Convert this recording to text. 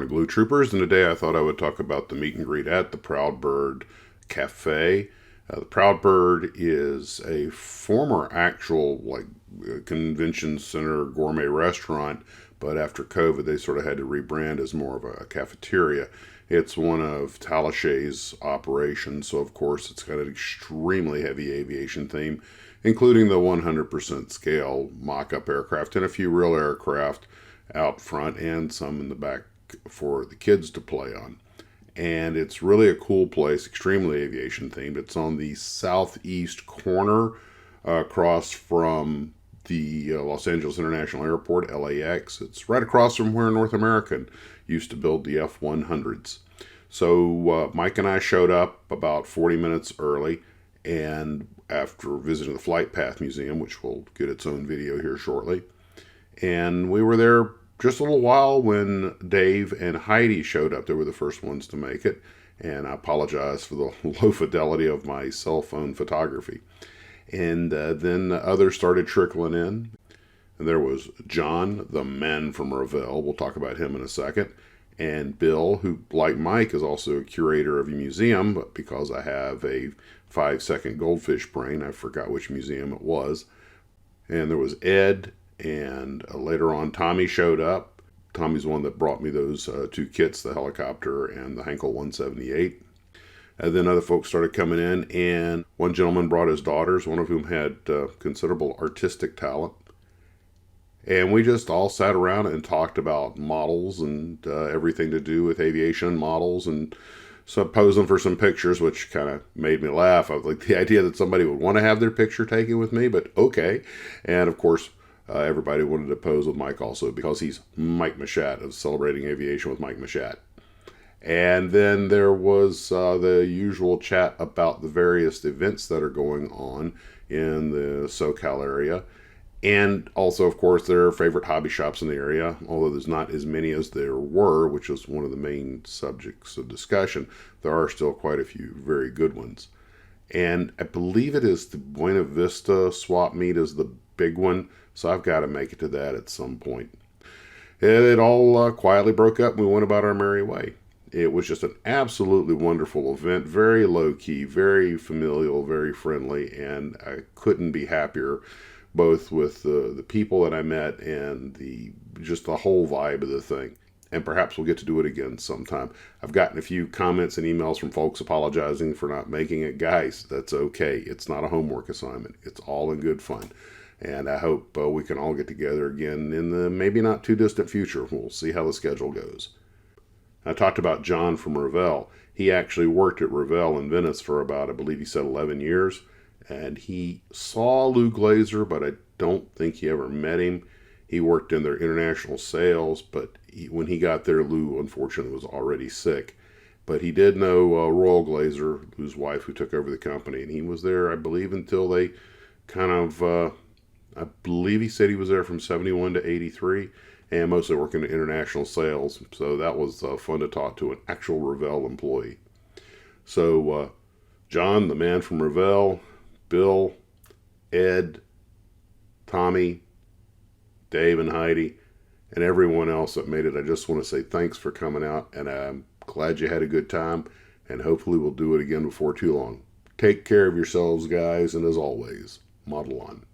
Morning Glue Troopers, and today I thought I would talk about the meet and greet at the Proud Bird Cafe. The Proud Bird is a former actual convention center gourmet restaurant, but after COVID they sort of had to rebrand as more of a cafeteria. It's one of Talashay's operations, so of course it's got an extremely heavy aviation theme, including the 100% scale mock-up aircraft and a few real aircraft out front and some in the back for the kids to play on. And it's really a cool place, extremely aviation themed. It's on the southeast corner across from the Los Angeles International Airport, LAX. It's right across from where North American used to build the F-100s. So Mike and I showed up about 40 minutes early, and after visiting the Flight Path Museum, which will get its own video here shortly. And we were there just a little while when Dave and Heidi showed up. They were the first ones to make it, and I apologize for the low fidelity of my cell phone photography. And then others started trickling in. And there was John, the man from Revell. We'll talk about him in a second. And Bill, who, like Mike, is also a curator of a museum, but because I have a 5-second goldfish brain, I forgot which museum it was. And there was Ed, and later on Tommy showed up. Tommy's the one that brought me those two kits, the helicopter and the Heinkel 178. And then other folks started coming in, and one gentleman brought his daughters, one of whom had considerable artistic talent. And we just all sat around and talked about models and everything to do with aviation models, and so posing for some pictures, which kind of made me laugh. I was like, the idea that somebody would want to have their picture taken with me, but okay. And of course, everybody wanted to pose with Mike also, because he's Mike Machat of Celebrating Aviation with Mike Machat. And then there was the usual chat about the various events that are going on in the SoCal area. And also, of course, their favorite hobby shops in the area, although there's not as many as there were, which was one of the main subjects of discussion. There are still quite a few very good ones. And I believe it is the Buena Vista swap meet is the big one, so I've got to make it to that at some point. It all quietly broke up and we went about our merry way. It was just an absolutely wonderful event, very low-key, very familial, very friendly, and I couldn't be happier, both with the people that I met and just the whole vibe of the thing. And perhaps we'll get to do it again sometime. I've gotten a few comments and emails from folks apologizing for not making it. Guys, that's okay. It's not a homework assignment. It's all in good fun. And I hope we can all get together again in the maybe not too distant future. We'll see how the schedule goes. I talked about John from Revell. He actually worked at Revell in Venice for about, I believe he said 11 years. And he saw Lou Glazer, but I don't think he ever met him. He worked in their international sales, but when he got there, Lou unfortunately was already sick. But he did know Royal Glazer, Lou's wife, who took over the company, and he was there, I believe, until they kind of, I believe he said he was there from 71 to 83, and mostly working in international sales. So that was fun to talk to an actual Revell employee. So John, the man from Revell, Bill, Ed, Tommy, Dave and Heidi, and everyone else that made it. I just want to say thanks for coming out, and I'm glad you had a good time, and hopefully we'll do it again before too long. Take care of yourselves, guys, and as always, model on.